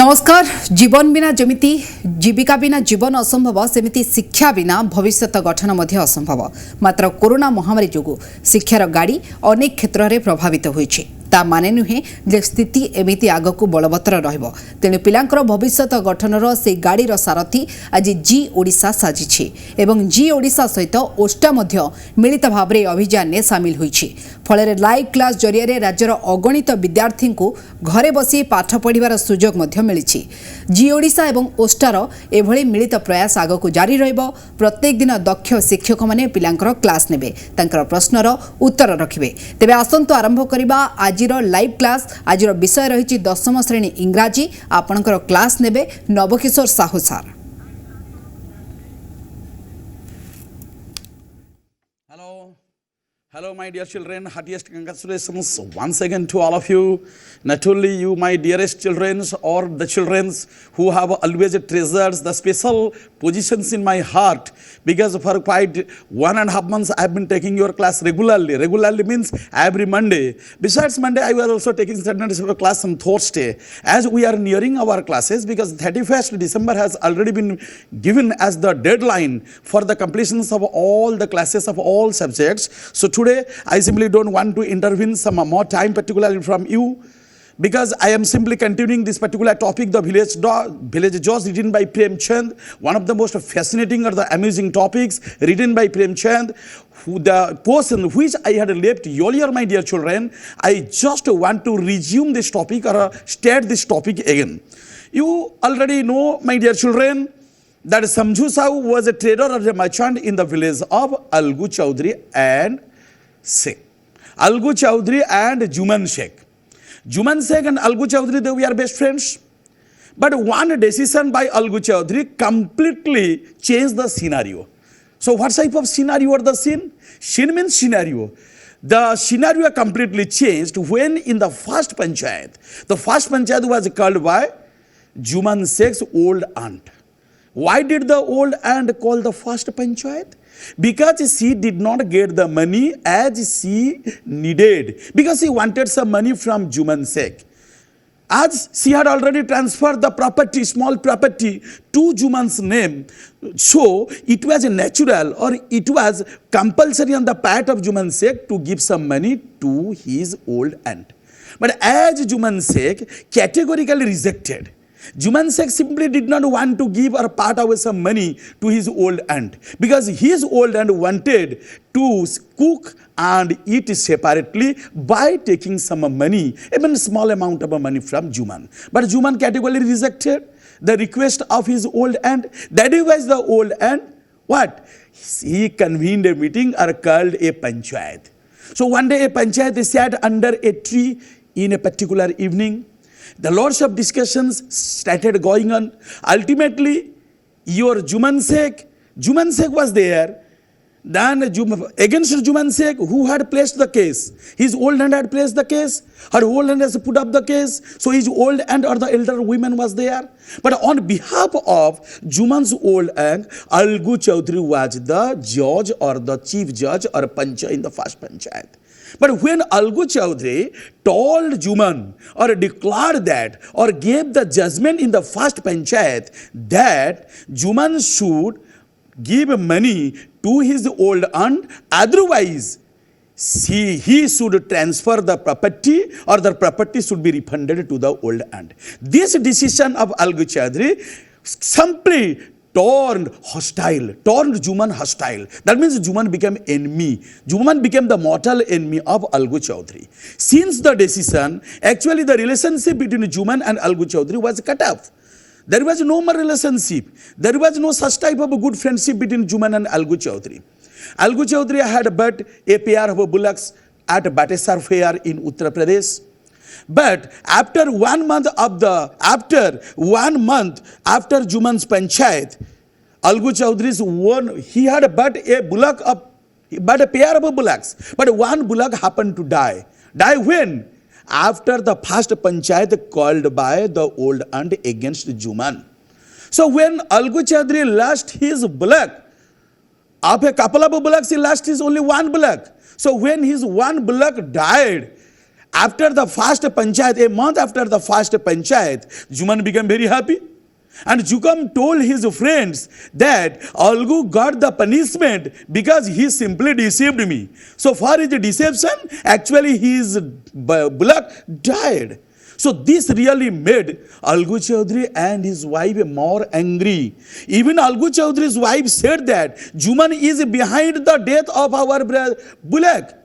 नमस्कार। जीवन बिना जमिति जीविका बिना जीवन असंभव सेमिति शिक्षा बिना भविष्यत गठन मध्य असंभव। मात्र कोरोना महामारी जोगु शिक्षार गाड़ी अनेक क्षेत्र में प्रभावित होइछि। ता माने नुहे जे स्थिति एमिति आगकु बलवत्तर रहिबो। तेणु पिलांकर भविष्यत गठनर से गाड़ीर सारथी आज जी ओडिशा साजिछि एवं जी ओडिशा सहित ओष्टा मध्य मिलित भावरे अभियान में सामिल होइछि। फଳରେ लाइव क्लास जरिया राज्यर अगणित विद्यार्थी को घरे बसी पाठ पढ़िबार सुजोग मध्य मिलिछि। जी ओडिशा एवं ओष्टार एभଳି मिलित प्रयास आगकु जारी रहिबो। प्रत्येक दिन दक्ष शिक्षक माने पिलांकर क्लास नेबे, तांकर प्रश्नर उत्तर रखिबे। तेबे आसंतु आरंभ करिबा आजिर लाइव क्लास। आजिर विषय रहिछि 10म श्रेणी इंग्राजी। आपणकर क्लास नेबे नवकिशोर साहू सार। Hello, my dear children. Heartiest congratulations once again to all of you. Not only you, my dearest children, or the children who have always treasured the special positions in my heart, because for quite 1.5 months I have been taking your class regularly. Regularly means every Monday. Besides Monday, I was also taking standards of class on Thursday. As we are nearing our classes, because 31st December has already been given as the deadline for the completions of all the classes of all subjects. So today, I simply don't want to intervene some more time, particularly from you, because I am simply continuing this particular topic, the Village Jaws, written by Prem Chand, one of the most fascinating or the amusing topics written by Prem Chand. The portion which I had left earlier, my dear children, I just want to resume this topic or state this topic again. You already know, my dear children, that Samju Sahu was a trader or a merchant in the village of Algu Chaudhary and Sheikh. Algu Chaudhary and Juman Sheikh. Juman Sheikh and Algu Chaudhary, they were best friends. But one decision by Algu Chaudhary completely changed the scenario. So what type of scenario or the scene? Scene means scenario. The scenario completely changed when in the first panchayat. The first panchayat was called by Juman Sheikh's old aunt. Why did the old aunt call the first panchayat? Because she did not get the money as she needed. Because she wanted some money from Juman Sheikh. As she had already transferred the property, small property, to Juman's name, so it was natural or it was compulsory on the part of Juman Sheikh to give some money to his old aunt. But as Juman Sheikh categorically rejected, Juman Sheikh simply did not want to give or part away some money to his old aunt, because his old aunt wanted to cook and eat separately by taking some money, even small amount of money from Juman. But Juman categorically rejected the request of his old aunt. That was the old aunt. What? He convened a meeting or called a panchayat. So one day a panchayat sat under a tree in a particular evening. The lots of discussions started going on. Ultimately, your Juman Sheikh was there. Then against Juman Sheikh, who had placed the case? His old aunt had placed the case. Her old aunt has put up the case. So his old aunt or the elder woman was there. But on behalf of Juman's old aunt, Algu Chaudhary was the judge or the chief judge or pancha in the first panchayat. But when Algu Chaudhary told Juman or declared that or gave the judgment in the first panchayat that Juman should give money to his old aunt, otherwise he should transfer the property or the property should be refunded to the old aunt. This decision of Algu Chaudhary simply turned Juman hostile. That means Juman became enemy. Juman became the mortal enemy of Algu Chaudhary. Since the decision, actually the relationship between Juman and Algu Chaudhary was cut off. There was no more relationship. There was no such type of a good friendship between Juman and Algu Chaudhary. Algu Chaudhary had bought a pair of bullocks at Batesar Fair in Uttar Pradesh. But after 1 month after Juman's panchayat, Algu Chaudhary's he had bought a pair of bullocks. But one bullock happened to die. Die when? After the first panchayat called by the old aunt against Juman. So when Algu Chaudhary lost his bullock, of a couple of bullocks, he lost his only one bullock. So when his one bullock died, After the first panchayat, a month after the first panchayat, Juman became very happy. And Jukam told his friends that Algu got the punishment because he simply deceived me. So for his deception, actually his bullock died. So this really made Algu Chaudhary and his wife more angry. Even Algu Chaudhary's wife said that Juman is behind the death of our bullock.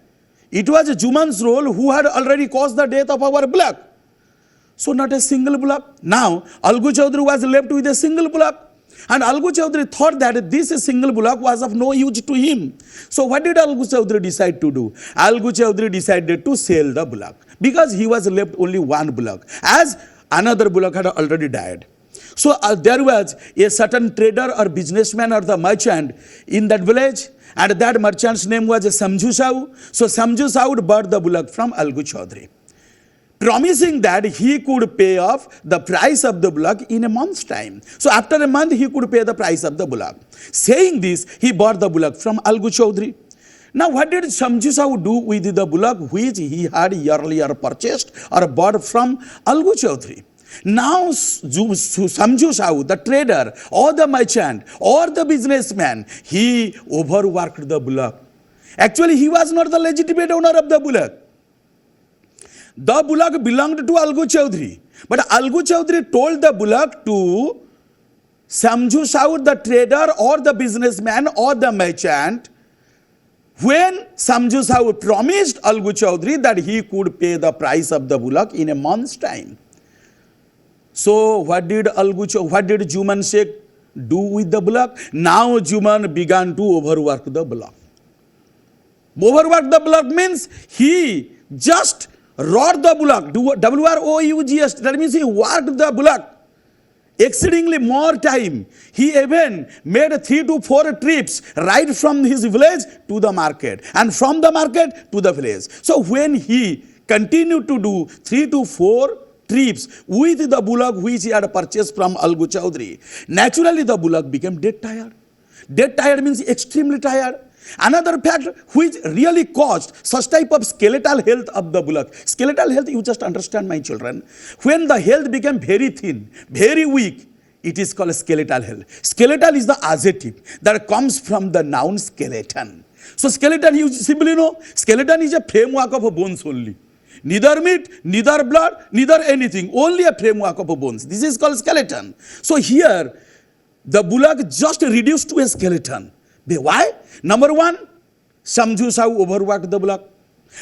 It was Juman's role who had already caused the death of our bullock. So not a single bullock. Now Algu Chaudhary was left with a single bullock. And Algu Chaudhary thought that this single bullock was of no use to him. So what did Algu Chaudhary decide to do? Algu Chaudhary decided to sell the bullock because he was left only one bullock, as another bullock had already died. So there was a certain trader or businessman or the merchant in that village, and that merchant's name was Samju Sahu. So Samju Sahu bought the bullock from Algu Chaudhary, promising that he could pay off the price of the bullock in a month's time. So after a month, he could pay the price of the bullock. Saying this, he bought the bullock from Algu Chaudhary. Now, what did Samju Sahu do with the bullock which he had earlier purchased or bought from Algu Chaudhary? Now, Samju Sahu, the trader or the merchant or the businessman, he overworked the bullock. Actually, he was not the legitimate owner of the bullock. The bullock belonged to Algu Chaudhary. But Algu Chaudhary told the bullock to Samju Sahu, the trader or the businessman or the merchant, when Samju Sahu promised Algu Chaudhary that he could pay the price of the bullock in a month's time. So what did Juman Sheikh do with the bullock? Now Juman began to overwork the bullock. Overwork the bullock means he just rode the bullock, WROUGS, that means he worked the bullock exceedingly more time. He even made 3 to 4 trips right from his village to the market and from the market to the village. So when he continued to do 3 to 4 trips with the bullock which he had purchased from Algu Chaudhary, naturally the bullock became dead tired. Dead tired means extremely tired. Another fact which really caused such type of skeletal health of the bullock. Skeletal health, you just understand, my children. When the health became very thin, very weak, it is called skeletal health. Skeletal is the adjective that comes from the noun skeleton. So skeleton, you simply know, skeleton is a framework of bones only. Neither meat, neither blood, neither anything, only a framework of bones. This is called skeleton. So here, the bullock just reduced to a skeleton. Why? Number 1, Samju Sahu overworked the bullock.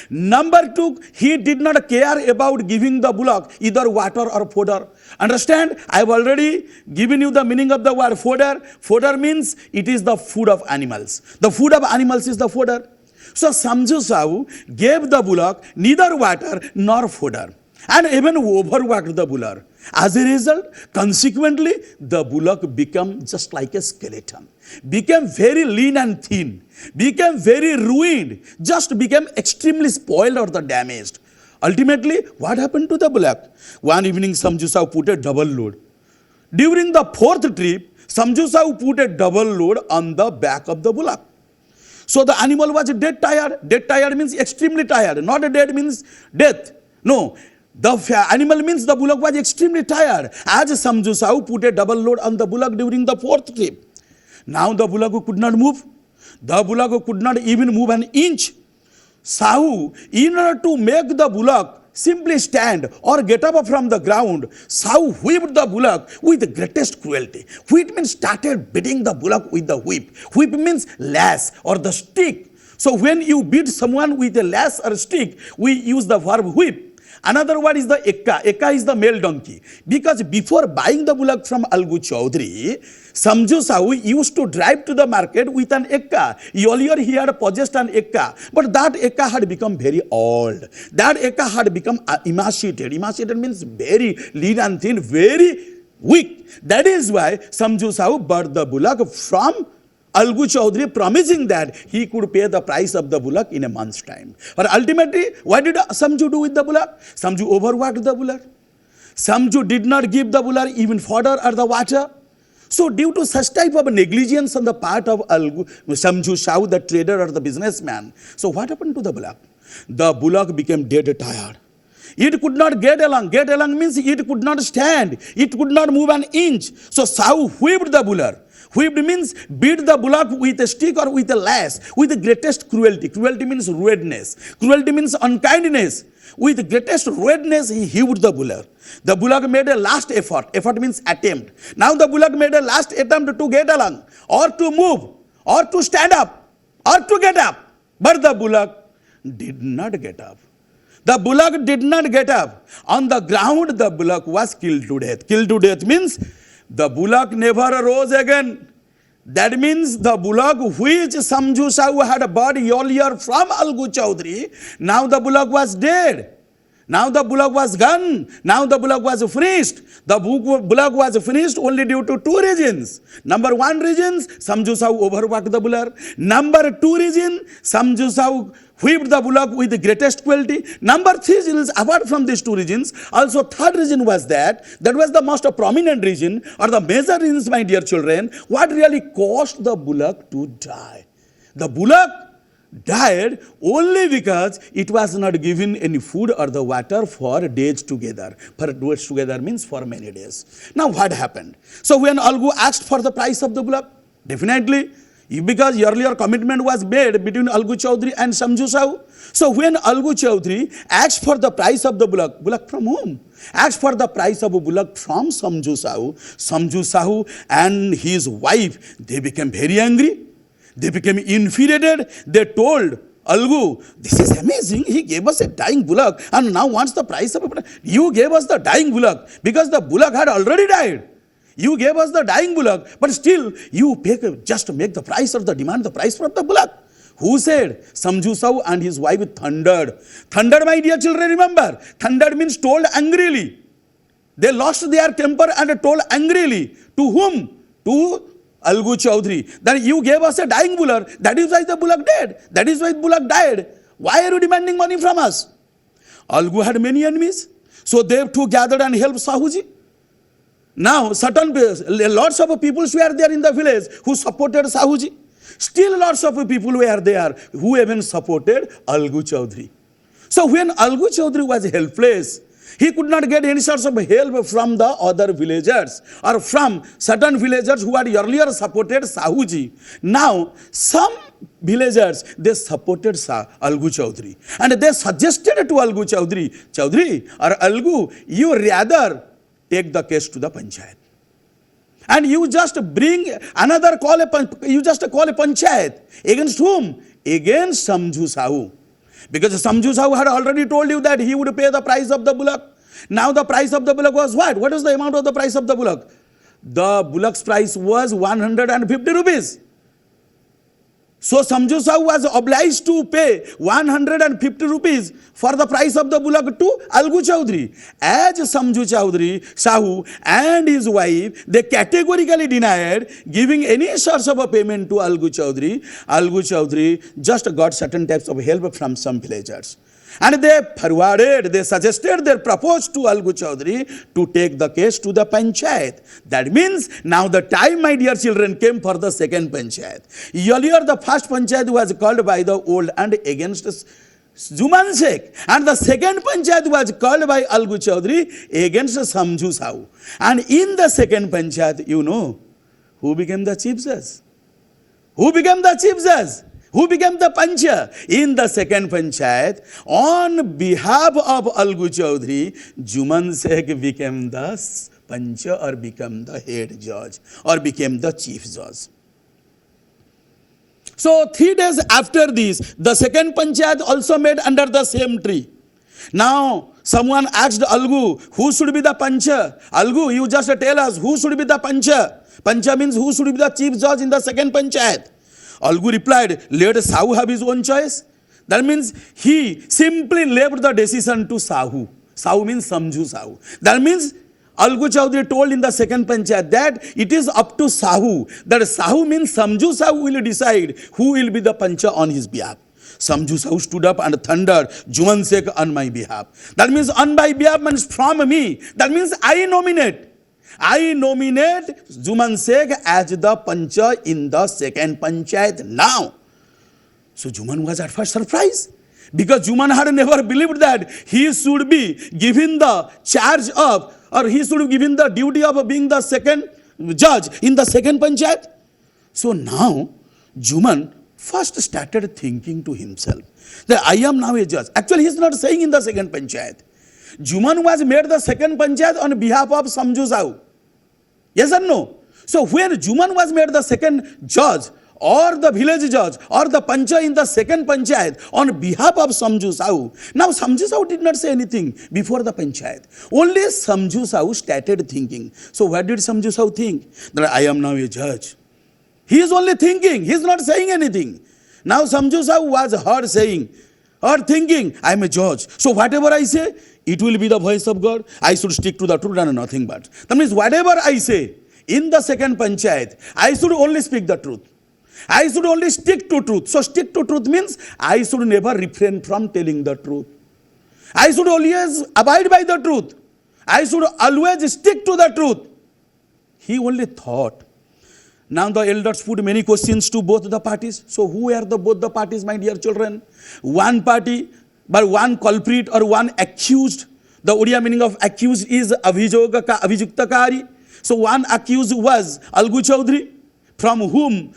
Number 2, he did not care about giving the bullock either water or fodder. Understand? I have already given you the meaning of the word fodder. Fodder means it is the food of animals. The food of animals is the fodder. So Samju Sahu gave the bullock neither water nor fodder and even overworked the bullock. As a result, consequently, the bullock became just like a skeleton, became very lean and thin, became very ruined, just became extremely spoiled or the damaged. Ultimately, what happened to the bullock? One evening, Samju Sahu put a double load. During the 4th trip, Samju Sahu put a double load on the back of the bullock. So the animal was dead tired. Dead tired means extremely tired. Not dead means death. No. The animal means the bullock was extremely tired. As Samju Sahu put a double load on the bullock during the 4th trip. Now the bullock could not move. The bullock could not even move an inch. Sahu, in order to make the bullock simply stand or get up from the ground, Sahu whipped the bullock with the greatest cruelty. Whip means started beating the bullock with the whip. Whip means lash or the stick. So when you beat someone with a lash or stick, we use the verb whip. Another word is the ekka. Ekka is the male donkey. Because before buying the bullock from Algu Chaudhary, Samju Sahu used to drive to the market with an ekka. Earlier he had possessed an ekka. But that ekka had become very old. That ekka had become emaciated. Emaciated means very lean and thin, very weak. That is why Samju Sahu bought the bullock from Algu Chaudhary, promising that he could pay the price of the bullock in a month's time. But ultimately, what did Samju do with the bullock? Samju overworked the bullock. Samju did not give the bullock even fodder or the water. So due to such type of negligence on the part of Samju Sahu, the trader or the businessman, so what happened to the bullock? The bullock became dead tired. It could not get along. Get along means it could not stand. It could not move an inch. So Sahu whipped the bullock. Whipped means beat the bullock with a stick or with a lash with the greatest cruelty. Cruelty means rudeness. Cruelty means unkindness. With the greatest rudeness, he whipped the bullock. The bullock made a last effort. Effort means attempt. Now the bullock made a last attempt to get along, or to move, or to stand up, or to get up. But the bullock did not get up. The bullock did not get up. On the ground, the bullock was killed to death. Killed to death means the bullock never arose again. That means the bullock which Samju Sahu had bought earlier from Algu Chaudhary, now the bullock was dead. Now the bullock was gone. Now the bullock was finished. The bullock was finished only due to two reasons. Number one reason, Samju Sahu overworked the bullock. Number two reason, Samju Sahu whipped the bullock with the greatest cruelty. Number three reasons, apart from these two reasons, also third reason was that was the most prominent reason, or the major reasons, my dear children, what really caused the bullock to die. The bullock died only because it was not given any food or the water for days together. For days together means for many days. Now what happened? So when Algu asked for the price of the bullock, definitely, because earlier commitment was made between Algu Chaudhary and Samju Sahu. So when Algu Chaudhary asked for the price of the bullock, bullock from whom? Asked for the price of a bullock from Samju Sahu and his wife, they became very angry. They became infuriated. They told Algu, this is amazing. He gave us a dying bullock and now wants the price of a bullock. You gave us the dying bullock because the bullock had already died. You gave us the dying bullock, but still you just make the price or the demand the price for the bullock. Who said? Samju Sahu and his wife thundered. Thundered, my dear children, remember. Thundered means told angrily. They lost their temper and told angrily. To whom? To Algu Chaudhary, that you gave us a dying bullock, that is why the bullock died. That is why the bullock died. Why are you demanding money from us? Algu had many enemies, so they too gathered and helped Sahuji. Now, lots of people were there in the village who supported Sahuji. Still lots of people were there who even supported Algu Chaudhary. So when Algu Chaudhary was helpless, he could not get any sort of help from the other villagers or from certain villagers who had earlier supported Sahuji. Now, some villagers, they supported Algu Chaudhary. And they suggested to Algu Chaudhary, Chaudhary or Algu, you rather take the case to the panchayat. And you just bring another call a panchayat. Against whom? Against Samju Sahu. Because Samju Sahu had already told you that he would pay the price of the bullock. Now the price of the bullock was what? What was the amount of the price of the bullock? The bullock's price was 150 rupees. So Samju Sahu was obliged to pay 150 rupees for the price of the bullock to Algu Chaudhary. As Samju Sahu and his wife, they categorically denied giving any source of a payment to Algu Chaudhary. Algu Chaudhary just got certain types of help from some villagers. And they suggested, they proposed to Algu Chaudhary to take the case to the panchayat. That means now the time, my dear children, came for the second panchayat. Earlier the first panchayat was called by the old and against Juman Sheikh. And the second panchayat was called by Algu Chaudhary against Samju Sahu. And in the second panchayat, you know, who became the chief judge? Who became the chief judge? Who became the pancha? In the second panchayat, on behalf of Algu Chaudhary, Juman Sheikh became the pancha or became the head judge or became the chief judge. So 3 days after this, the second panchayat also made under the same tree. Now, someone asked Algu, who should be the pancha? Algu, you just tell us, who should be the pancha? Pancha means who should be the chief judge in the second panchayat? Algu replied, let Sahu have his own choice. That means he simply left the decision to Sahu. Sahu means Samju Sahu. That means Algu Chaudhary told in the second panchayat that it is up to Sahu. That Sahu means Samju Sahu will decide who will be the pancha on his behalf. Samju Sahu stood up and thundered, Juman Sheikh on my behalf. That means on my behalf means from me. That means I nominate Juman Sheikh as the pancha in the second panchayat now. So Juman was at first surprised. Because Juman had never believed that he should be given the charge of, or he should be given the duty of being the second judge in the second panchayat. So now Juman first started thinking to himself that I am now a judge. Actually, he is not saying in the second panchayat. Juman was made the second panchayat on behalf of Samju Sahu. Yes or no? So when Juman was made the second judge, or the village judge, or the pancha in the second panchayat on behalf of Samju Sahu, now Samju Sahu did not say anything before the panchayat. Only Samju Sahu started thinking. So what did Samju Sahu think? That I am now a judge. He is only thinking, he is not saying anything. Now Samju Sahu was heard saying, or thinking, I am a judge. So whatever I say, it will be the voice of God. I should stick to the truth and nothing but. That means whatever I say in the second panchayat, I should only speak the truth. I should only stick to truth. So stick to truth means I should never refrain from telling the truth. I should always abide by the truth. I should always stick to the truth. He only thought. Now the elders put many questions to both the parties. So who are both the parties, my dear children? One party, but one culprit or one accused. The Odia meaning of accused is abhijuktakari. So one accused was Algu Chaudhary, from whom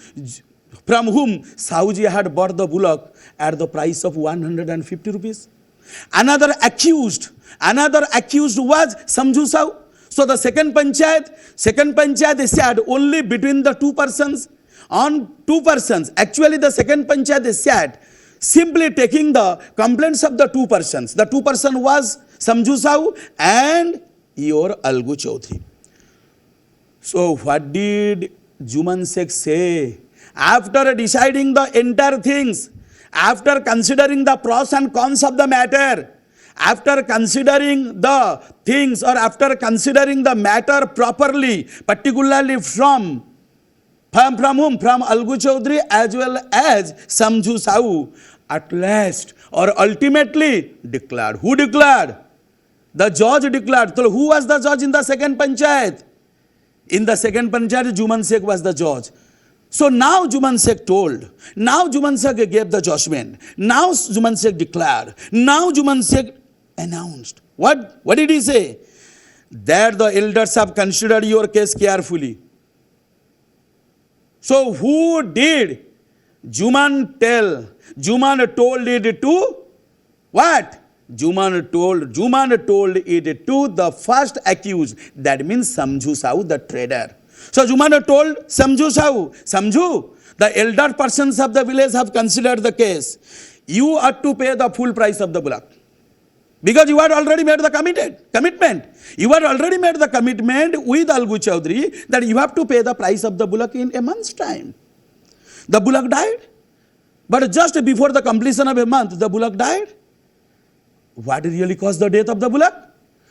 Sahuji had bought the bullock at the price of 150 rupees. Another accused was Samju Sahu. So the second panchayat is said only between the two persons. On two persons, actually the second panchayat is said simply taking the complaints of the two persons. The two person was Samju Sahu and your Algu Chaudhary. So what did Juman Sheikh say? After deciding the entire things, after considering the pros and cons of the matter, after considering the things or after considering the matter properly, particularly from whom? From Algu Chaudhary as well as Samju Sahu, at last or ultimately declared. Who declared? The judge declared. So who was the judge in the second panchayat? In the second panchayat, Juman Sheikh was the judge. So now Juman Sheikh told. Now Juman Sheikh gave the judgment. Now Juman Sheikh declared. Now Juman Sheikh announced. What did he say? That the elders have considered your case carefully. So who did Juman tell? Juman told it to what? Juman told it to the first accused. That means Samju Sahu, the trader. So Juman told Samju Sahu, Samju, the elder persons of the village have considered the case. You are to pay the full price of the bullock. Because you had already made the commitment. You had already made the commitment with Algu Chaudhary that you have to pay the price of the bullock in a month's time. The bullock died. But just before the completion of a month, the bullock died. What really caused the death of the bullock?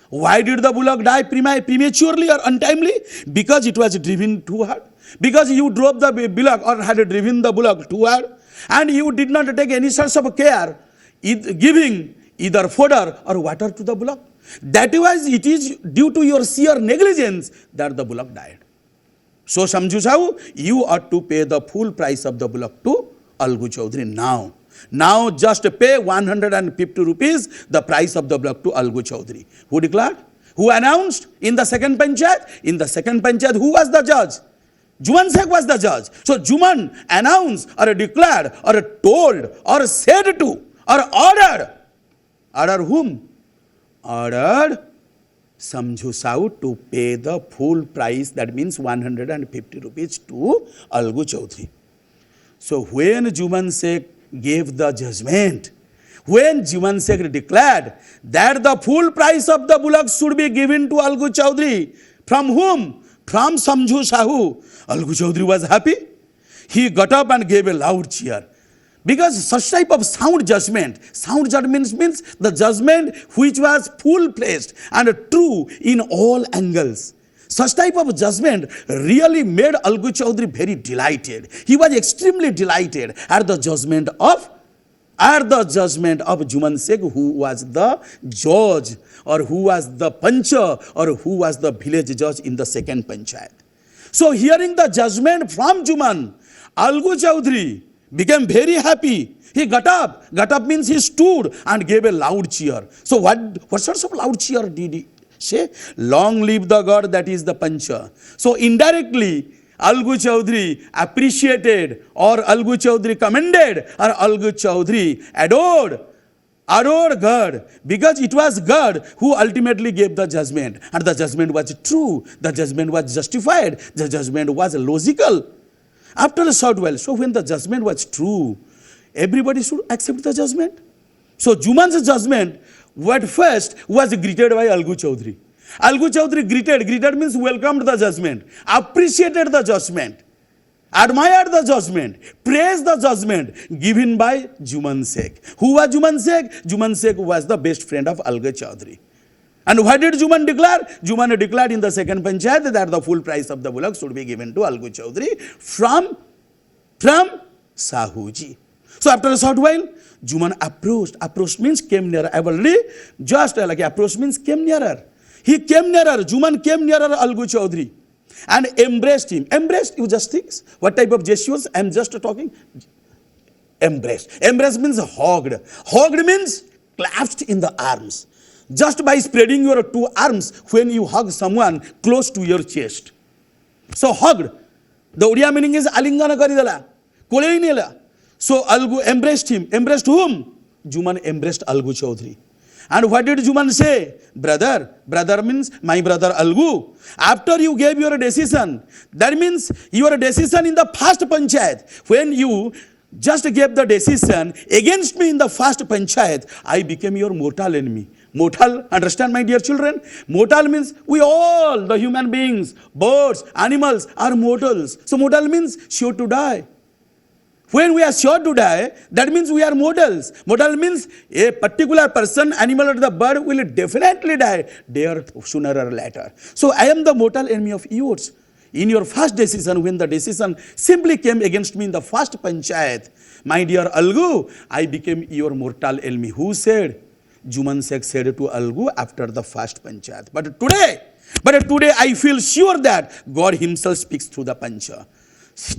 Why did the bullock die prematurely or untimely? Because it was driven too hard. Because you drove the bullock or had driven the bullock too hard. And you did not take any sort of care giving either fodder or water to the bullock. That was, it is due to your sheer negligence that the bullock died. So Samju Sahu, you ought to pay the full price of the bullock to Algu Chaudhary now. Now just pay 150 rupees the price of the bullock to Algu Chaudhary. Who declared? Who announced in the second panchayat? In the second panchayat, who was the judge? Juman Sheikh was the judge. So Juman announced or declared or told or said to or ordered. Ordered whom? Ordered Samju Sahu to pay the full price, that means 150 rupees to Algu Chaudhary. So when Juman Sheikh gave the judgment, when Juman Sheikh declared that the full price of the bullock should be given to Algu Chaudhary, from whom? From Samju Sahu. Algu Chaudhary was happy. He got up and gave a loud cheer. Because such type of sound judgment means the judgment which was full-fledged and true in all angles. Such type of judgment really made Algu Chaudhary very delighted. He was extremely delighted at the judgment of Juman Sheikh, who was the judge or who was the pancha or who was the village judge in the second panchayat. So hearing the judgment from Juman, Algu Chaudhary became very happy. He got up. Got up means he stood and gave a loud cheer. So what sorts of loud cheer did he say? Long live the God that is the Pancha. So indirectly, Algu Chaudhary appreciated, or Algu Chaudhary commended, or Algu Chaudhary adored God, because it was God who ultimately gave the judgment, and the judgment was true, the judgment was justified, the judgment was logical. After a short while, so when the judgment was true, everybody should accept the judgment. So Juman's judgment at first was greeted by Algu Chaudhary. Algu Chaudhary greeted means welcomed the judgment, appreciated the judgment, admired the judgment, praised the judgment given by Juman Sheikh. Who was Juman Sheikh? Juman Sheikh was the best friend of Algu Chaudhary. And what did Juman declare? Juman declared in the second panchayat that the full price of the bullock should be given to Algu Chaudhary from Sahuji. So after a short while, Juman approached. Approached means came nearer. I already just like approached means came nearer. He came nearer. Juman came nearer Algu Chaudhary and embraced him. Embraced, you just think what type of gestures? I am just talking. Embraced. Embraced means hugged. Hugged means clasped in the arms. Just by spreading your two arms when you hug someone close to your chest. So hugged. The Odia meaning is alingana karidala. Koleinela. So Algu embraced him. Embraced whom? Juman embraced Algu Chaudhary. And what did Juman say? Brother. Brother means my brother Algu. After you gave your decision, that means your decision in the first panchayat, when you just gave the decision against me in the first panchayat, I became your mortal enemy. Mortal, understand my dear children? Mortal means we all, the human beings, birds, animals are mortals. So mortal means sure to die. When we are sure to die, that means we are mortals. Mortal means a particular person, animal or the bird will definitely die there sooner or later. So I am the mortal enemy of yours. In your first decision, when the decision simply came against me in the first panchayat, my dear Algu, I became your mortal enemy. Who said? Juman Sheikh said to Algu after the first panchayat. But today I feel sure that God himself speaks through the pancha.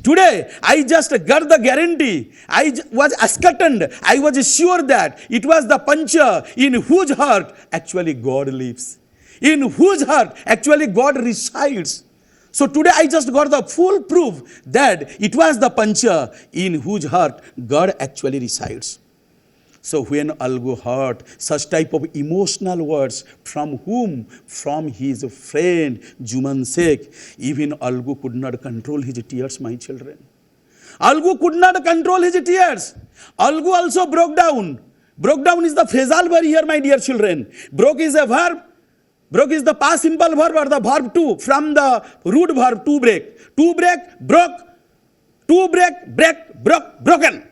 Today, I just got the guarantee. I was ascertained. I was sure that it was the pancha in whose heart actually God lives. In whose heart actually God resides. So today I just got the full proof that it was the pancha in whose heart God actually resides. So when Algu heard such type of emotional words from whom? From his friend Juman Sheikh, even Algu could not control his tears, my children. Algu could not control his tears. Algu also broke down. Broke down is the phrasal verb here, my dear children. Broke is a verb. Broke is the past simple verb or the verb to, from the root verb to break. To break, broke. To break, broke, broken.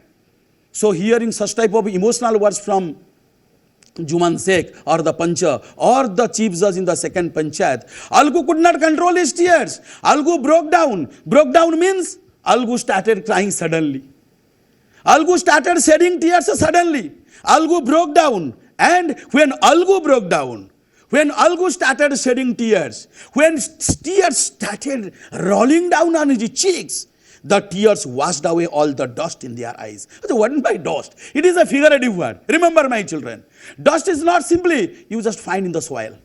So hearing such type of emotional words from Juman Sheikh or the Pancha or the chief judge in the second panchayat, Algu could not control his tears. Algu broke down. Broke down means Algu started crying suddenly. Algu started shedding tears suddenly. Algu broke down. And when Algu broke down, when Algu started shedding tears, when tears started rolling down on his cheeks, the tears washed away all the dust in their eyes. What by dust? It is a figurative word. Remember, my children, dust is not simply you just find in the soil.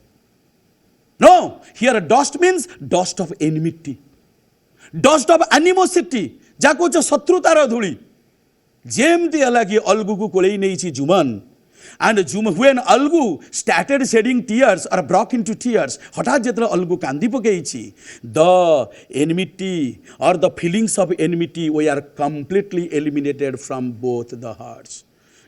No, here dust means dust of enmity, dust of animosity. Jako cha satrutara dhuli. Jemti alagi Algu ku kolei neichi Juman. And when Algu started shedding tears or broke into tears, hothat jetra Algu kandi pokeichi, the enmity or the feelings of enmity were completely eliminated from both the hearts.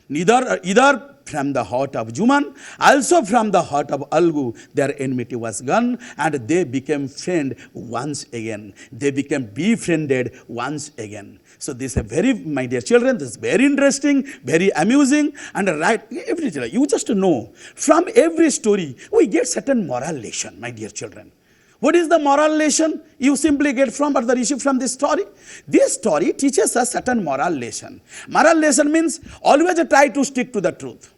Either from the heart of Juman, also from the heart of Algu, their enmity was gone and they became friends once again. They became befriended once again. So this is very, my dear children, this is very interesting, very amusing, and right, you just know, from every story, we get certain moral lesson, my dear children. What is the moral lesson you simply get from, or the receive from this story? This story teaches us certain moral lesson. Moral lesson means always try to stick to the truth.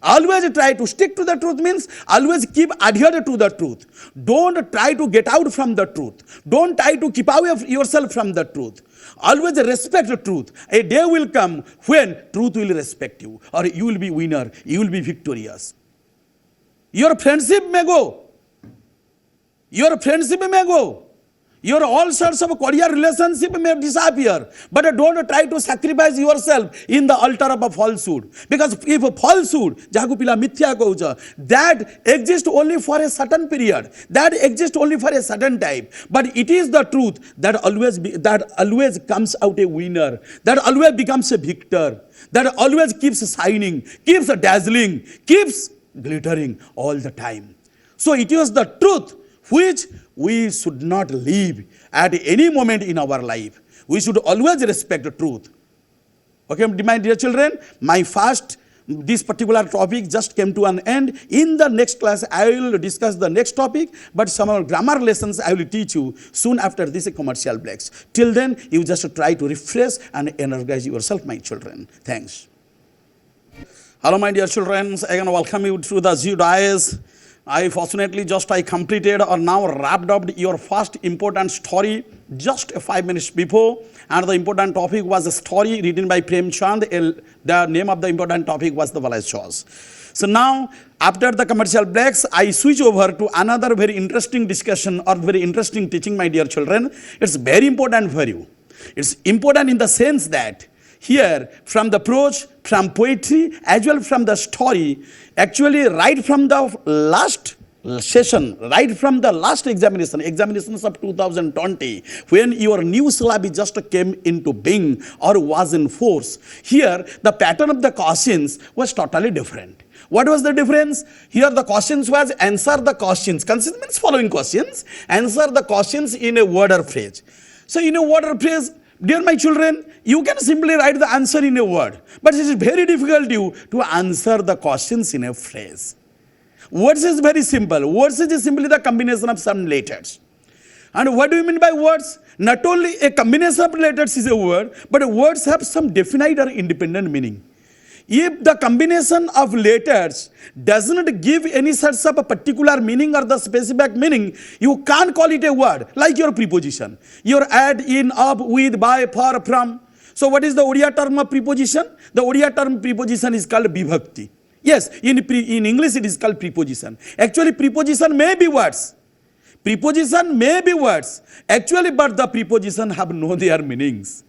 Always try to stick to the truth means always keep adhered to the truth. Don't try to get out from the truth. Don't try to keep away yourself from the truth. Always respect the truth. A day will come when truth will respect you, or you will be winner, you will be victorious. Your friendship may go. Your friendship may go. Your all sorts of career relationship may disappear, but don't try to sacrifice yourself in the altar of a falsehood. Because if a falsehood, jahaku pila mithya kaucha, that exists only for a certain period, that exists only for a certain time. But it is the truth that always comes out a winner, that always becomes a victor, that always keeps shining, keeps dazzling, keeps glittering all the time. So it is the truth which we should not leave at any moment in our life. We should always respect the truth. Okay, my dear children, this particular topic just came to an end. In the next class, I will discuss the next topic, but some grammar lessons I will teach you soon after this commercial breaks. Till then, you just try to refresh and energize yourself, my children. Thanks. Hello, my dear children. Again, welcome you to the G-Dias. I completed or now wrapped up your first important story just 5 minutes before, and the important topic was a story written by Prem Chand. The name of the important topic was the Village Chores. So now, after the commercial breaks, I switch over to another very interesting discussion or very interesting teaching, my dear children. It's very important for you. It's important in the sense that here, from the prose, from poetry, as well from the story, actually right from the last session, right from the last examinations of 2020, when your new syllabus just came into being or was in force, here the pattern of the questions was totally different. What was the difference? Here the questions was answer the questions. Consider means following questions. Answer the questions in a word or phrase. So in a word or phrase, dear my children, you can simply write the answer in a word, but it is very difficult to answer the questions in a phrase. Words is very simple. Words is simply the combination of some letters. And what do you mean by words? Not only a combination of letters is a word, but words have some definite or independent meaning. If the combination of letters does not give any such of a particular meaning or the specific meaning, you can't call it a word, like your preposition. Your add, in, of, with, by, for, from. So what is the Odia term of preposition? The Odia term preposition is called vibhakti. Yes, in English it is called preposition. Actually, preposition may be words. Preposition may be words. Actually, but the preposition have no their meanings.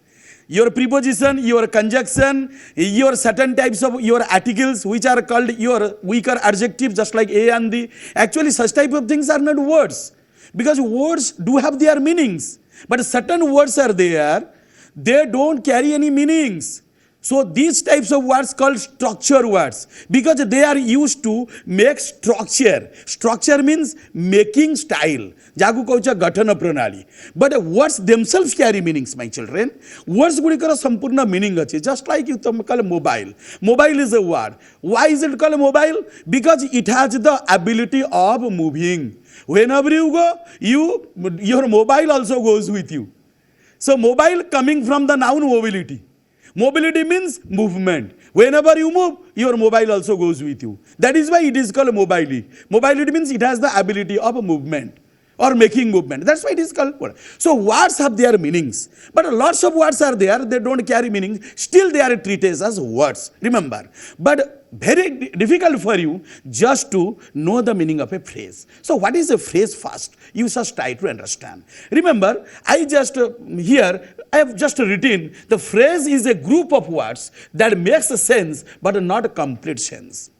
Your preposition, your conjunction, your certain types of your articles which are called your weaker adjectives just like a and the. Actually such type of things are not words, because words do have their meanings. But certain words are there, they don't carry any meanings. So these types of words called structure words, because they are used to make structure. Structure means making style. Jagu kaucha gatana pranali. But words themselves carry meanings, my children. Words gudikara sampurna meaning ache. Just like you call mobile. Mobile is a word. Why is it called mobile? Because it has the ability of moving. Whenever you go, your mobile also goes with you. So mobile coming from the noun mobility. Mobility means movement. Whenever you move, your mobile also goes with you. That is why it is called mobility. Mobility means it has the ability of a movement or making movement. That's why it is called word. So words have their meanings. But lots of words are there, they don't carry meanings. Still they are treated as words. Remember. But very difficult for you just to know the meaning of a phrase. So what is a phrase first? You just try to understand. Remember, I have just written the phrase is a group of words that makes a sense but not a complete sense.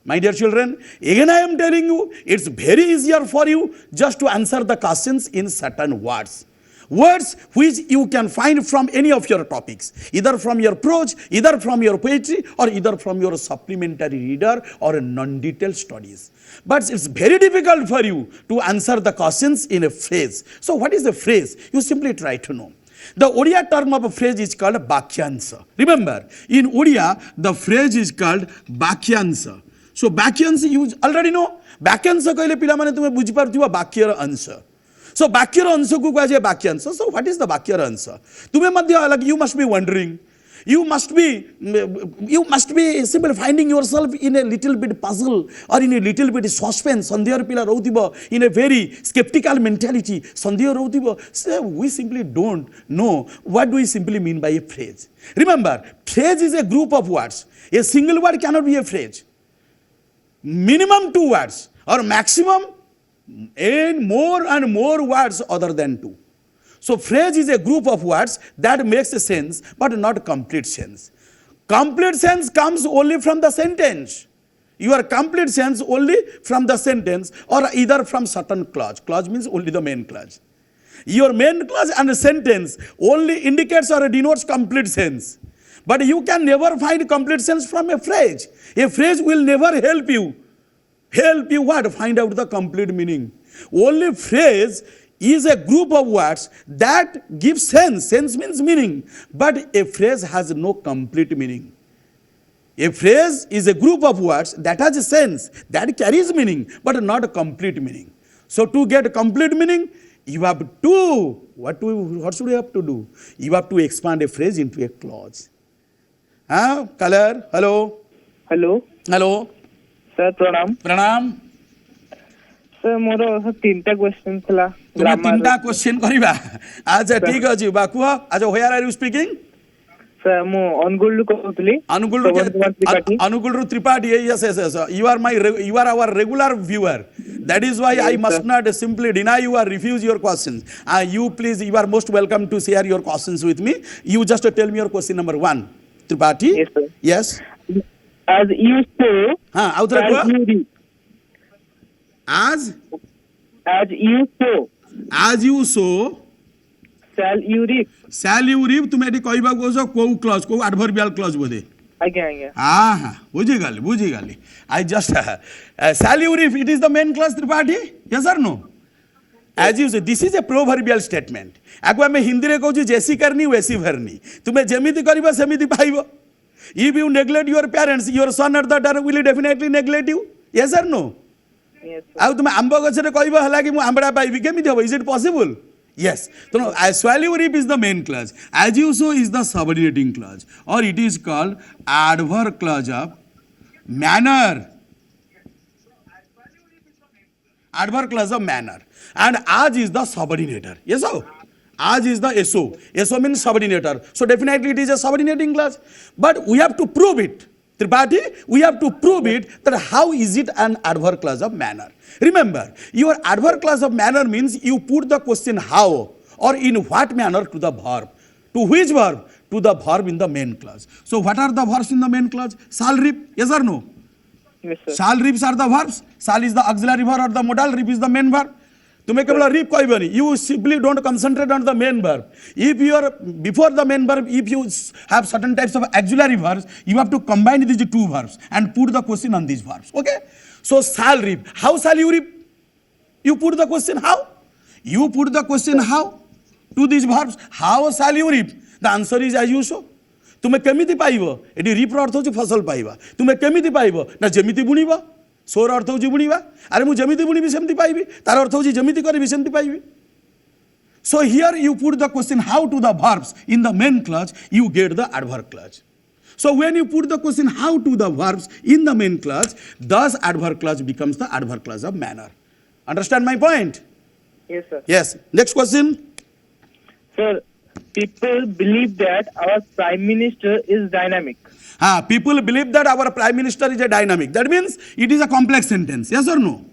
My dear children, again I am telling you, it's very easier for you just to answer the questions in certain words. Words which you can find from any of your topics, either from your prose, either from your poetry, or either from your supplementary reader or non-detailed studies. But it's very difficult for you to answer the questions in a phrase. So what is a phrase? You simply try to know. The Odia term of a phrase is called Vakyansa. Remember, in Odia, the phrase is called Vakyansa. So Vakyansa you already know. Vakyansa kaile pilamane tume bujhi paruthiba vakyar ansa. So vakyar ansa ku kuhajaye Vakyansa. So what is the vakyar ansa? You must be wondering, You must be simply finding yourself in a little bit puzzle or in a little bit suspense. Sandhya pila rautiba in a very skeptical mentality. Sandhya rautiba. So we simply don't know what do we simply mean by a phrase. Remember, phrase is a group of words. A single word cannot be a phrase. Minimum 2 words or maximum and more words other than 2. So phrase is a group of words that makes a sense but not complete sense. Complete sense comes only from the sentence. Your complete sense only from the sentence or either from certain clause. Clause means only the main clause. Your main clause and sentence only indicates or denotes complete sense. But you can never find complete sense from a phrase. A phrase will never help you. Help you what? Find out the complete meaning. Only phrase is a group of words that give sense. Sense means meaning. But a phrase has no complete meaning. A phrase is a group of words that has a sense, that carries meaning, but not a complete meaning. So to get complete meaning, you have to, what should you have to do? You have to expand a phrase into a clause. Color, hello. Hello Hello. Sir प्रणाम Pranam. Sir मोर 3टा question थिला तुम्हें 3टा question करिबा अच्छा ठीक अछि बा कुह अच्छा where are you speaking sir मो अनुगुल कहउतली Anugul Tripathi yes you are our regular viewer, that is why I must not simply deny you or refuse your questions. You please, you are most welcome to share your questions with me. You just tell me your question number 1. Tripathi. Yes, sir. Yes. as you sow as you reap. as you sow shall you reap. तुम eighty कहबा कोसो को clause को adverbial clause बोधे आज्ञा आज्ञा हाँ बुझी गली I just shall you reap, it is the main clause Tripathi, yes or no? As you say, this is a proverbial statement. आगु आमे हिंदी रे कहू जैसी करनी वैसी भरनी, तुम्हें जेमिति करबा सेमिति पाइबो. If you neglect your parents, your son or daughter will definitely neglect you, yes or no? Yes, sir. आउ तुम आंब गछरे कहबो हला कि मु आंबडा पाइबी केमिति हो, is it possible? Yes. So shall you reap is the main clause. As you sow is the subordinating clause, or it is called adverb clause of manner. Adverb clause of manner. And as is the subordinator. Yes or? As is the SO. SO means subordinator. So definitely it is a subordinating clause. But we have to prove it. Tripathi, we have to prove it that how is it an adverb clause of manner. Remember, your adverb clause of manner means you put the question how or in what manner to the verb. To which verb? To the verb in the main clause. So what are the verbs in the main clause? Shall reap, yes or no? Yes, sir. Shall reaps are the verbs. Shall is the auxiliary verb or the modal, reap is the main verb. तुम्हें केवल reap कहबनी, you simply don't concentrate on the main verb. If you are before the main verb, if you have certain types of auxiliary verbs, you have to combine these two verbs and put the question on these verbs. Okay? So shall reap. How shall you reap? You put the question how? You put the question how to these verbs. How shall you reap? The answer is as you sow. तुम्हें केमिति पाइबो? Eighty reap रो अर्थ होची फसल पाइबा. तुम्हें केमिति पाइबो? ना जेमिति बुनिबा. सोर अर्थ होची बुनिबा. अरे मु जेमिति बुनिबि सेमति पाइबि. तार अर्थ होची जेमिति करिबि सेमति पाइबि. So here you put the question how to the verbs in the main clause, you get the adverb clause. So when you put the question how to the verbs in the main clause, thus adverb clause becomes the adverb clause of manner. Understand my point? Yes, sir. Yes. Next question. Sir, people believe that our prime minister is dynamic. People believe that our prime minister is a dynamic. That means it is a complex sentence. Yes or no?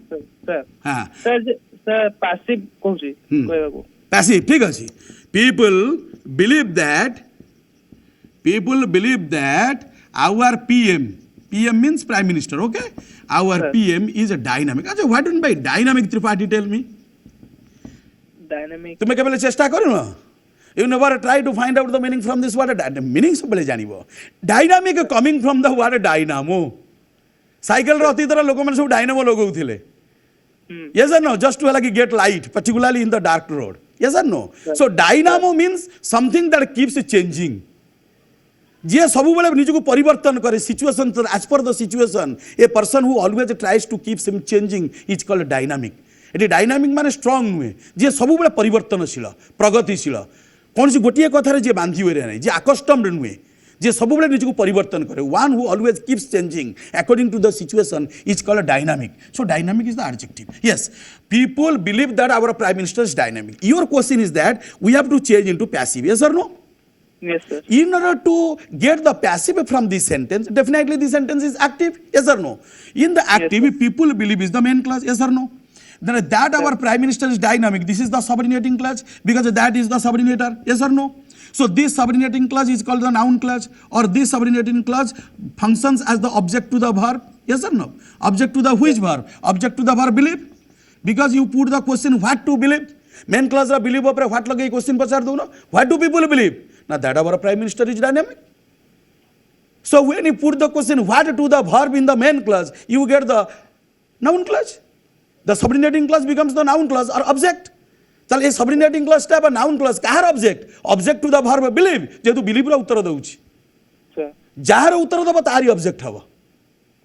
Sir. हाँ. Sir, passive कहूची कहबाको. Passive, ठीक अछि. People believe that our PM means prime minister, okay? Our Sir. PM is a dynamic. अच्छा, what do you mean by dynamic, Tripathi, tell me? Dynamic. तुम्हें केवल चेष्टा करो ना. You never try to find out the meaning from this word. The meaning सबले जानिबो. Dynamic coming from the word dynamo. Cycle रो अतीत रो लोक मन सब dynamo लगौथिले. Yes or no? Just to like get light, particularly in the dark road. Yes or no? So dynamo means something that keeps changing. जे सब बेले निजको परिवर्तन करे situation as per the situation. A person who always tries to keep him changing is called dynamic. Eighty dynamic माने strong नुहे जे सब बेले परिवर्तनशील प्रगतिशील कौन सी गोटे कथार जे बांधी हुए नहीं जे आकस्टम्ड नुहे जे सबुबले निजको परिवर्तन करे one who always keeps changing according to the situation is called dynamic so dynamic is the adjective yes people believe that our prime minister is dynamic your question is that we have to change into passive yes और no Yes, sir. in order to get the passive from this sentence definitely this sentence is active yes or no in the active Yes, people believe is the main clause yes or no then that our prime minister is dynamic this is the subordinating clause because that is the subordinator yes or no so this subordinating clause is called the noun clause or this subordinating clause functions as the object to the verb yes or no object to the which verb object to the verb believe because you put the question what to believe main clause ra believe upare what lagai question pachar do na what do people believe now that our prime minister is dynamic so when you put the question what to the verb in the main clause you get the noun clause the subordinating clause becomes the noun clause or object चल ये subordinating clause टा noun clause कहार object to the verb believe जेतु believe रा उत्तर दउची Sir. जहार उत्तर दबा तारी ऑब्जेक्ट हवा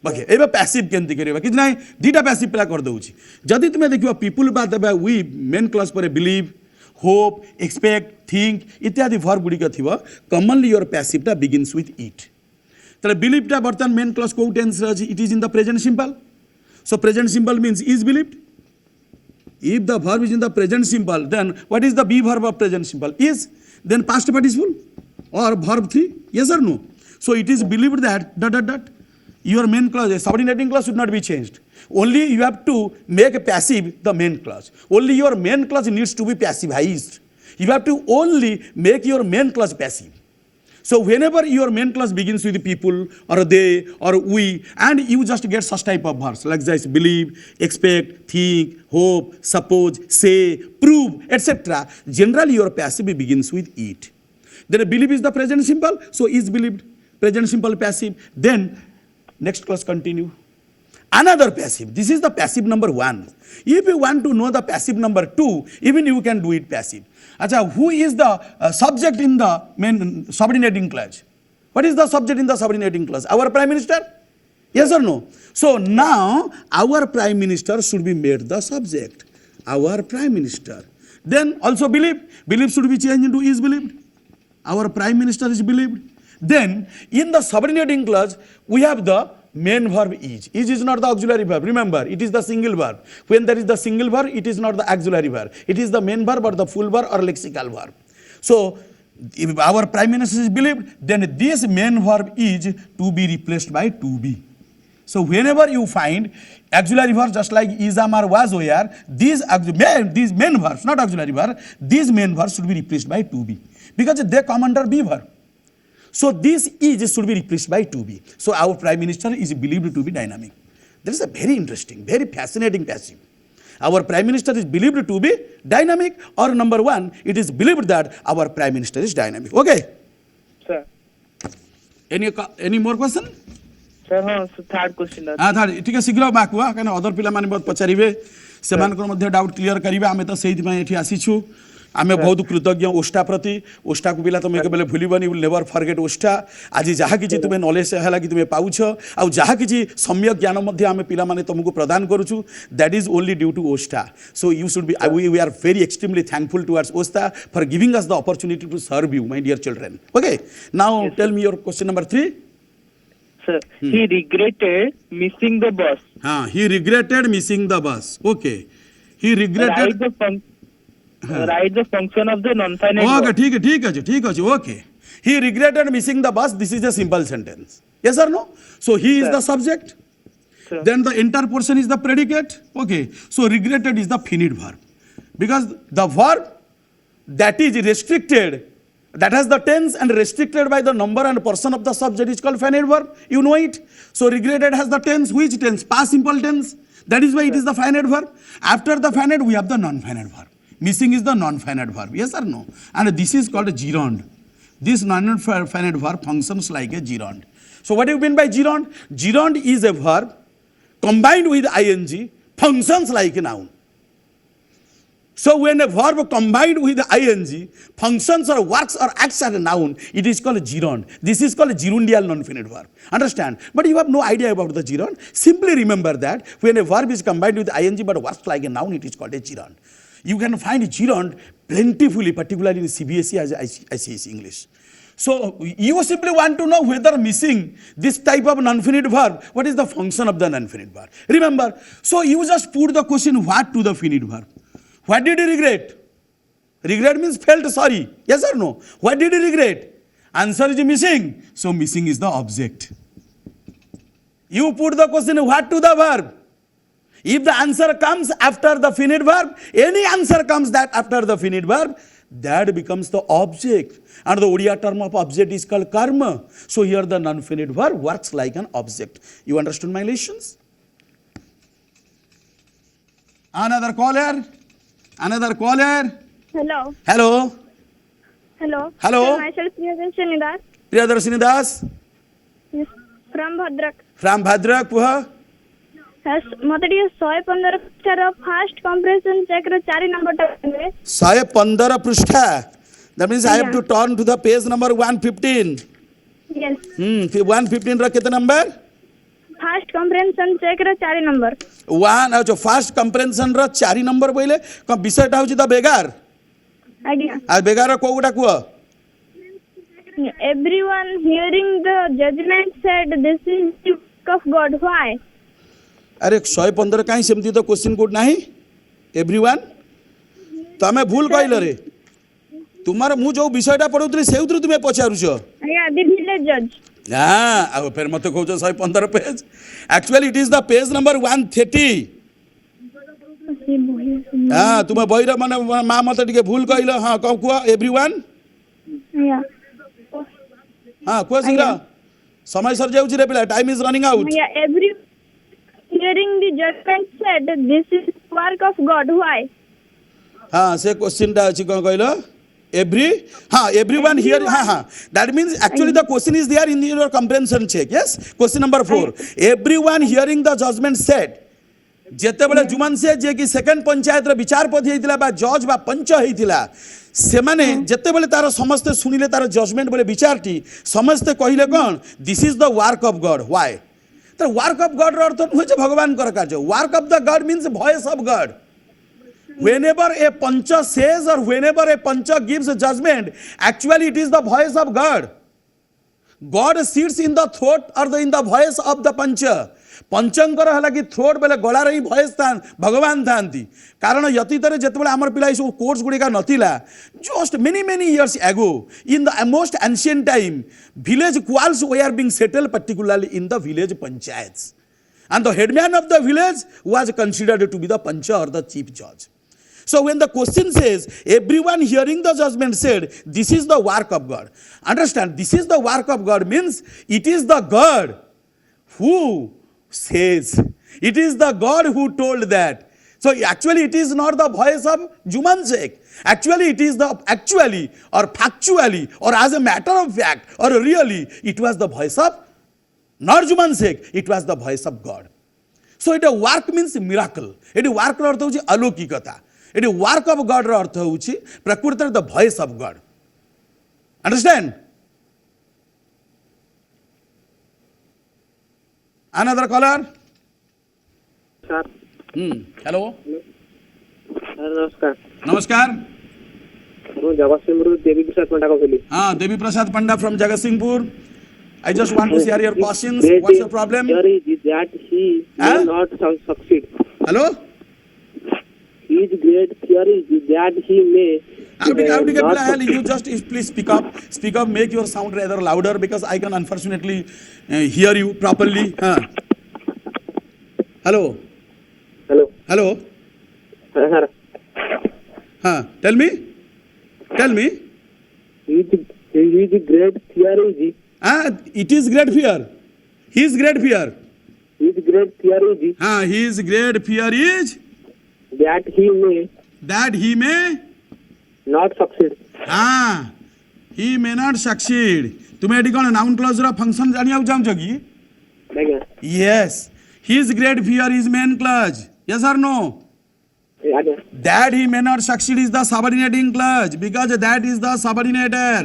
बाकी एबे पैसिव केंति करिबा कि नाही दीटा पैसिव प्ला कर दउची जदी तुमे देखिबा पीपल बा देबा वी मेन क्लॉज पर बिलीव होप एक्सपेक्ट थिंक इत्यादि वर्ब गुडी थिबा कॉमनली योर पैसिव टा बिगिन्स विथ इट तले बिलीव टा बर्तन मेन क्लॉज को टेंस रही it is in the present simple so present simple means is believed if the verb is in the present simple then what is the be verb of present simple is then past participle or verb 3 yes or no so it is believed that dot dot dot your main clause subordinating clause should not be changed only you have to make a passive the main clause only your main clause needs to be passivized you have to only make your main clause passive so whenever your main clause begins with people or they or we and you just get such type of verbs like this believe expect think hope suppose say prove etc generally your passive begins with it then believe is the present simple so is believed present simple passive then next clause continue another passive this is the passive number 1 if you want to know the passive number 2 even you can do it passive acha who is the subject in the main subordinating clause what is the subject in the subordinating clause our prime minister yes or no so now our prime minister should be made the subject our prime minister then also believe should be changed into is believed our prime minister is believed then in the subordinating clause we have the main verb is not the auxiliary verb remember it is the single verb when there is the single verb it is not the auxiliary verb it is the main verb or the full verb or lexical verb so if our prime minister is believed then this main verb is to be replaced by to be so whenever you find auxiliary verb just like is am or was were these main verbs not auxiliary verb these main verbs should be replaced by to be because they come under be verb so this is should be replaced by to be so our prime minister is believed to be dynamic that is a very interesting very fascinating passive our prime minister is believed to be dynamic or number 1 it is believed that our prime minister is dynamic okay Sir. any more question Sir, so third question. third ठीक है शीघ्र माकुआ काना other पिला माने बहुत पचारिबे सेमानकर मध्ये doubt clear करिबे आमे तो सेहि दिमा एठी आसीछु आमे बहुत कृतज्ञ ओष्टा प्रति ओष्टा को बिला तुम केबेले भूलिबनी विल नेवर फॉरगेट ओष्टा आज जहा किछि तुमे नॉलेज हैला कि तुमे पाउछ आ जहा किछि सम्यक ज्ञान मध्ये आमे पिला माने तुमको प्रदान करूछु that is only due to ओष्टा so you should be we are very extremely thankful towards ओष्टा for giving us the opportunity to serve you my dear children okay now tell me your question number 3 Sir, he regretted missing the bus. he regretted missing the bus okay he regretted Write the function of the non-finite okay verb. ठीक है okay he regretted missing the bus this is a simple sentence yes or no so he is Sir. the subject Sir. then the entire portion is the predicate okay so regretted is the finite verb because the verb that is restricted that has the tense and restricted by the number and person of the subject is called finite verb you know it so regretted has the tense which tense past simple tense that is why it is the finite verb after the finite we have the non-finite verb missing is the non-finite verb yes or no and this is called a gerund this non-finite verb functions like a gerund so what do you mean by gerund gerund is a verb combined with ing functions like a noun so when a verb combined with ing functions or works or acts as a noun it is called a gerund this is called a gerundial non-finite verb understand but you have no idea about the gerund simply remember that when a verb is combined with ing but works like a noun it is called a gerund you can find gerund plentifully particularly in CBSE as ICSE English So you simply want to know whether missing this type of non-finite verb, what is the function of the non-finite verb? Remember, so you just put the question what to the finite verb. What did he regret? Regret means felt sorry. Yes or no? What did he regret? Answer is missing. So missing is the object. You put the question what to the verb. If the answer comes after the finite verb, any answer comes that after the finite verb, that becomes the object. And the Odia term of object is called karma. So here the non-finite verb works like an object. You understood my lessons? Another caller. Another caller. Hello. Hello. Hello. Hello. Sir, myself Priyadarshini Das. Priyadarshini Das. Yes. From Bhadrak. From Bhadrak, Puha. Yes. ମୋତେ ଟିକେ 115 ପୃଷ୍ଠାର first compression check ର 4 ନମ୍ବରଟା କହିବେ 115 पृष्ठा. That means I have to turn to the page number 115. yes 115 ର କେତେ number? First compression check ର 4 number one अच्छा फास्ट कंप्रेन्सन ର 4 नंबर बोले कौन विषयटा होची द बेगार ଆଜ୍ଞା आ बेगार को गुटा कुआ everyone hearing the judgment said this is the work of God why अरे 115 काई सेमती तो क्वेश्चन कोड नाही एवरीवन तमे भूल कइल रे तुम्हार मु जो विषयटा पढौतरी सेउतरु तुमे पचारुछ ଆଜ୍ଞା the village judge हां आ फिर मते कहउछ 115 page actually it is the page number 130 हां तुमे बहिर माने मा मते टिके भूल कइल हां को कुआ एवरीवन आଜ୍ଞା हां को सिंगा समय सर जाउची रे पिला टाइम इज रनिंग आउट आଜ୍ଞା every hearing the judgment said this is work of God why हाँ से क्वेश्चन टा अछि कोन कहलो एवरी हाँ एवरीवन हियर हाँ हाँ that means actually the question is there in your comprehension check yes question number 4 everyone hearing the judgement said जेते बेले जुमान से जे कि सेकंड पंचायत रो विचारपति हेतिला बा जज बा पंच हेतिला से माने जेते बेले तार समस्त सुनिले तार जजमेंट बेले विचारटी समस्त कहिले कोन this is the work of God why तो वर्क ऑफ गॉड रो अर्थ होय भगवान कर कार्य work of the God means voice of God whenever a pancha says or whenever a pancha gives a judgment actually it is the voice of god god sits in the throat or in the voice of the pancha पंचंकर हला कि throat बेले गला रही voice था भगवान थांती कारण यतीतरे जेतबेले हमर पिलाई सब कोर्स गुडिका नथिला just many years ago in the most ancient time village quarrels were being settled particularly in the village panchayats and the headman of the village was considered to be the pancha or the chief judge. So when the question says everyone hearing the judgment said this is the work of God, understand this is the work of God means it is the God who says, it is the God who told that. So actually it is not the voice of Jumansek. Actually it is the actually or factually or as a matter of fact or really it was the voice of not Jumansek, it was the voice of God. So it a work means miracle. It work ro arth hochi alokikata. It work of God ro arth hochi prakriti the voice of God. Understand? Another caller? sir Hello. sir namaskar Namaskar. ମୁଁ ଜଗତସିଂହପୁରରୁ ଦେବୀ ପ୍ରସାଦ ପଣ୍ଡା କହୁଥିଲି Devi Prasad Panda from Jagatsinghpur. I just want to share your questions. What's your problem? Theory is that he may not succeed. Hello? His great theory is that he may You just please speak up, make your sound rather louder because I can unfortunately hear you properly. Hello? hello sir Tell me. his great theory is It is great fear. His great fear. his great theory is His great fear is that he may not succeed. He may not succeed. तुम्हें eighty कौन noun clause रा function जानिया चाहूँ कि ଆଜ୍ଞା yes his great fear is main clause yes or no ଆଜ୍ଞା that he may not succeed is the subordinating clause because that is the subordinator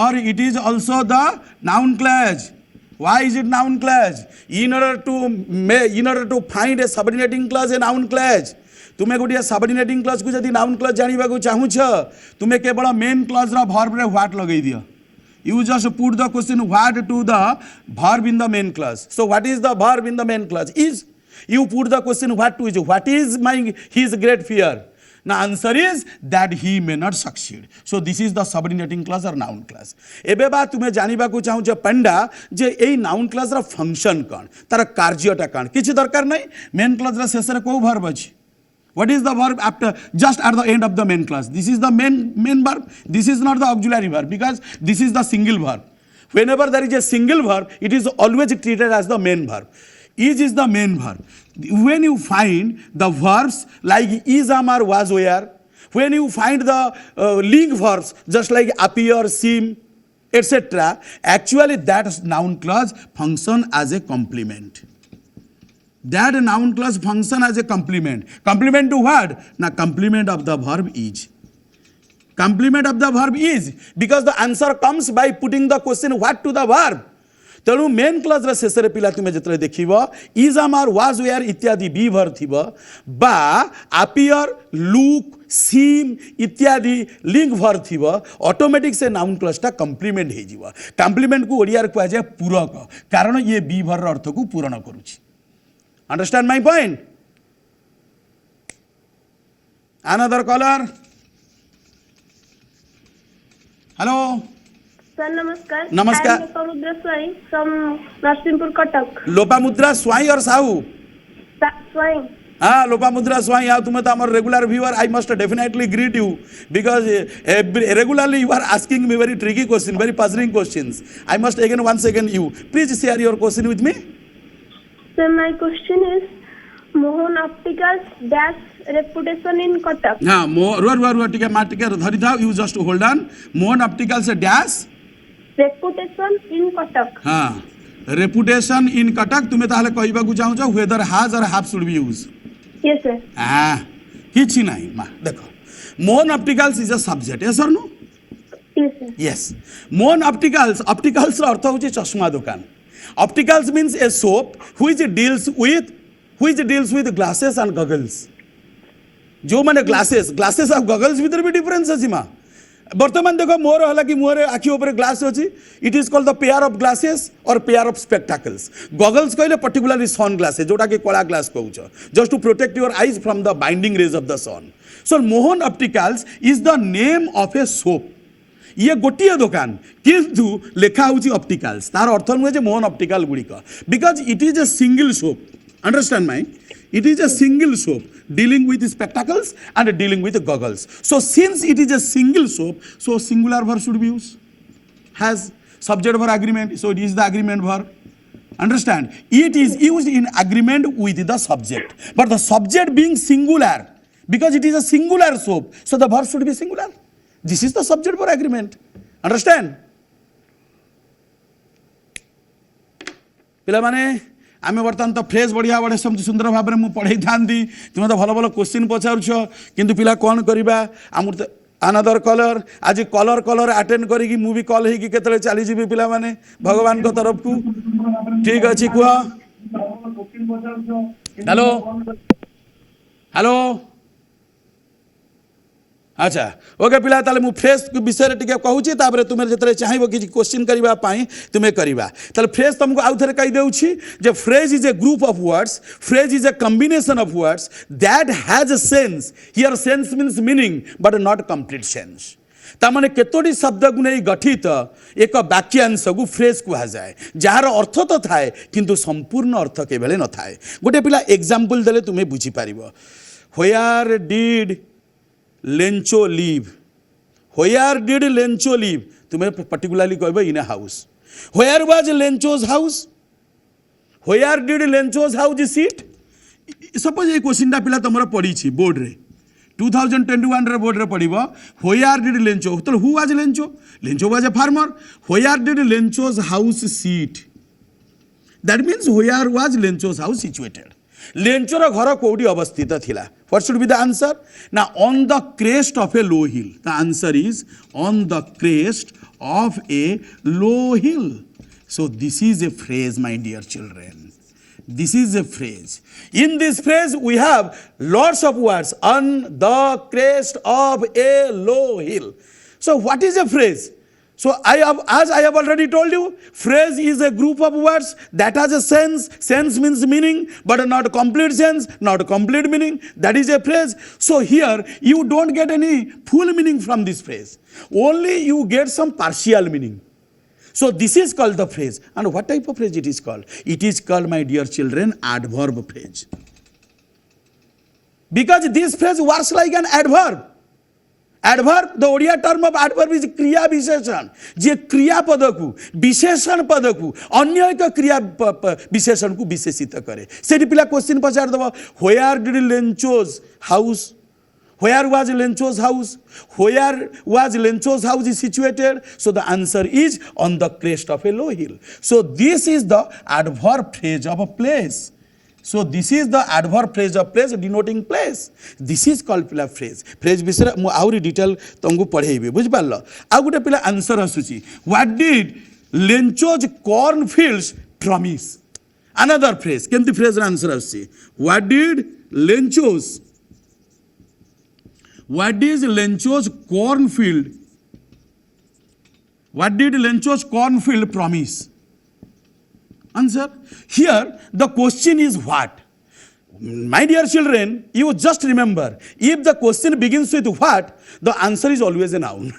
or it is also the noun clause. Why is it noun clause? In order to find a subordinating clause a noun clause तुम्हें गोटे subordinating clause को जदी noun clause जानिबा को चाहूछ तुम्हें केवल main clause रा verb रे what लगै दियो You just put the question what to the verb in the main clause. So what is the verb in the main clause? Is. You put the question what to is. What is his great fear? Now answer is that he may not succeed. So this is the subordinating clause or noun clause. एबे बा तुम्हें जानिबा को चाहूँ पंडा जे a noun class रा function कौन तार कार्यटा कौन किसी दरकार नहीं मेन क्लास रा शेष रे को verb अछि. What is the verb after just at the end of the main clause? This is the main verb. This is not the auxiliary verb because this is the single verb. Whenever there is a single verb, it is always treated as the main verb. Is the main verb. When you find the verbs like is, am, or was, were, when you find the link verbs just like appear, seem, etc., actually that noun clause function as a complement. That noun clause function as a complement. Complement to what? Now complement of the verb is. Complement of the verb is because the answer comes by putting the question what to the verb. तेणु main class रे शेष रे पिला तुमे जतरे देखिबो is आम are was where इत्यादि B verb थिबो बा अपीयर लुक सीम इत्यादि लिंक वर्ब थिबो ऑटोमेटिक से नाउन क्लास टा कंप्लीमेंट हे जिवो. कंप्लीमेंट को ओडिया रे कुआ जाय पूरक कारण ये बी वर्ब रो अर्थ को पूर्ण करूची. Understand my point. Another caller. Hello sir नमस्कार. नमस्कार. लोपामुद्रा स्वाई फ्रॉम नरसिंहपुर कटक. लोपामुद्रा स्वाई और साहू. स्वाई. हाँ लोपामुद्रा स्वाई हाँ तुम्हें तो हमारे regular viewer I must definitely greet you because regularly you are asking me very tricky question very puzzling questions. I must again once again you please share your question with me. Sir my question is Mohan Opticals dash reputation in Cuttack. हाँ रुआ टिके मार टिके धरी थाओ you just hold on. Mohan Opticals dash reputation in Cuttack. हाँ reputation in Cuttack तुम्हें ताहले कहबा को चाहू छ whether has or have should be use. Yes sir. हाँ किछि नाही मा देखो Mohan Opticals is a subject. Yes और no. Yes sir. Yes Mohan Opticals Opticals रो अर्थ होची चश्मा दुकान. Opticals means a shop which deals with glasses and goggles. जो माने ग्लासेस और गॉगल्स भीतर भी डिफरेंस अछि मा. बर्तमान देखो मोर हला कि मोर आखि ऊपर ग्लास अछि it is called the pair of glasses or pair of spectacles. Goggles कहले पर्टिकुलरली सन ग्लासेस जोटा कि कला ग्लास कहउछ just to protect your eyes from the binding rays of the sun. So Mohan Opticals is the name of a shop. ये गोटे दुकान किंतु लेखा होची ऑप्टिकल्स तार अर्थ नुहे जे मोहन ऑप्टिकल गुड़िक because it is a single shop. Understand my. It is a single shop dealing with spectacles and dealing with goggles. So since it is a single shop, so singular verb should be used. Has subject verb agreement, so it is the agreement verb. Understand? It is used in agreement with the subject. But the subject being singular, because it is a singular shop, so the verb should be singular. This is the subject verb agreement. Understand? पिला माने आम बर्तमान तो fresh बढ़िया बढ़े सब सुंदर भाव में पढ़े था तुम्हें तो भल भल क्वेश्चन पचारुछ किंतु पिला कौन करवा आम तो अनदर कलर आज कलर अटेंड करी मुझे कल होते चलीजी पिला माने भगवान को तरफ को. ठीक अच्छे कह. हेलो हेलो अच्छा ओके पिला ताले मु फ्रेश विषय टिके कहूची तापर तुमे जतरे चाहिबो कि क्वेश्चन करबा पाई तुमे करबा. ताले फ्रेश तुमको आउ थरे कहि देउछि जे phrase is a group of words. Phrase is a combination of words that has a sense. Here sense means meaning but not complete sense. तामाने केतोटी शब्द को नहीं गठित एक वाक्यांश को फ्रेज कहा जाए जार अर्थ तो थाए किंतु संपूर्ण अर्थ केबेले न थाए. गोटे पिला एग्जांपल देले तुमे बुझी पारिबो. Where did Lencho live. Where did Lencho live तुम्हें पर्टिकुलरली कहबो in a house. Where was Lencho's house. Where did Lencho's house sit. Suppose ये क्वेश्चन टा पिला तमरा पढ़ी छी बोर्ड रे 2021 रे बोर्ड रे पढ़िबो. व्हेयर डिड लेंचो तो who was Lencho. Lencho was a farmer. Where did Lencho's house sit that means where was Lencho's house situated. लेंचोर घर कोडी अवस्थित थिला. What should be the answer? Now on the crest of a low hill. The answer is on the crest of a low hill. So this is a phrase, my dear children. This is a phrase. In this phrase we have lots of words. On the crest of a low hill. So what is a phrase? So as I have already told you, phrase is a group of words that has a sense. Sense means meaning, but not complete sense, not complete meaning. That is a phrase. So here you don't get any full meaning from this phrase. Only you get some partial meaning. So this is called the phrase. And what type of phrase it is called? It is called, my dear children, adverb phrase. Because this phrase works like an adverb. Adverb, the Odia term of adverb is kriya visheshan. जे क्रिया पद को विशेषण पद को अन्य एक क्रिया विशेषण को विशेषित करे. सेठी पिला क्वेश्चन पचार दबा, where did Lencho's house? Where was Lencho's house? Where was Lencho's house is situated? So the answer is on the crest of a low hill. So this is the adverb phrase of a place. So this is the adverb phrase of place denoting place. This is called पिला phrase. Phrase विषय मु आउरी detail तुमको पढ़ेबे बुझ पारलो. आ गुटे पिला answer आसुची. What did Lencho's cornfields promise? Another phrase. केमती phrase answer आसुची. What did Lencho's cornfield? What did Lencho's cornfield promise? Answer. Here the question is what? My dear children, you just remember, if the question begins with what, the answer is always a noun.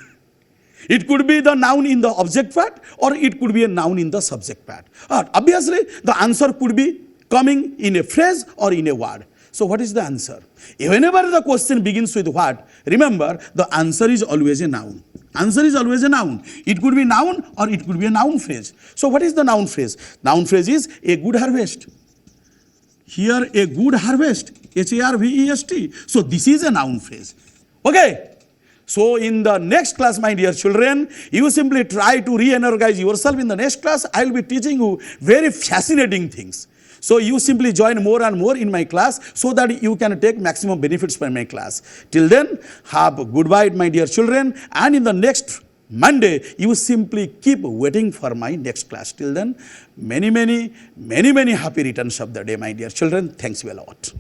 It could be the noun in the object part or it could be a noun in the subject part. Obviously, the answer could be coming in a phrase or in a word. So what is the answer? Whenever the question begins with what, remember the answer is always a noun. Answer is always a noun. It could be noun or it could be a noun phrase. So what is the noun phrase? Noun phrase is a good harvest. Here a good harvest, Harvest. So this is a noun phrase. Okay. So in the next class, my dear children, you simply try to re-energize yourself. In the next class, I will be teaching you very fascinating things. So you simply join more and more in my class so that you can take maximum benefits from my class. Till then, have a goodbye, my dear children. And in the next Monday, you simply keep waiting for my next class. Till then, many happy returns of the day, my dear children. Thanks a lot.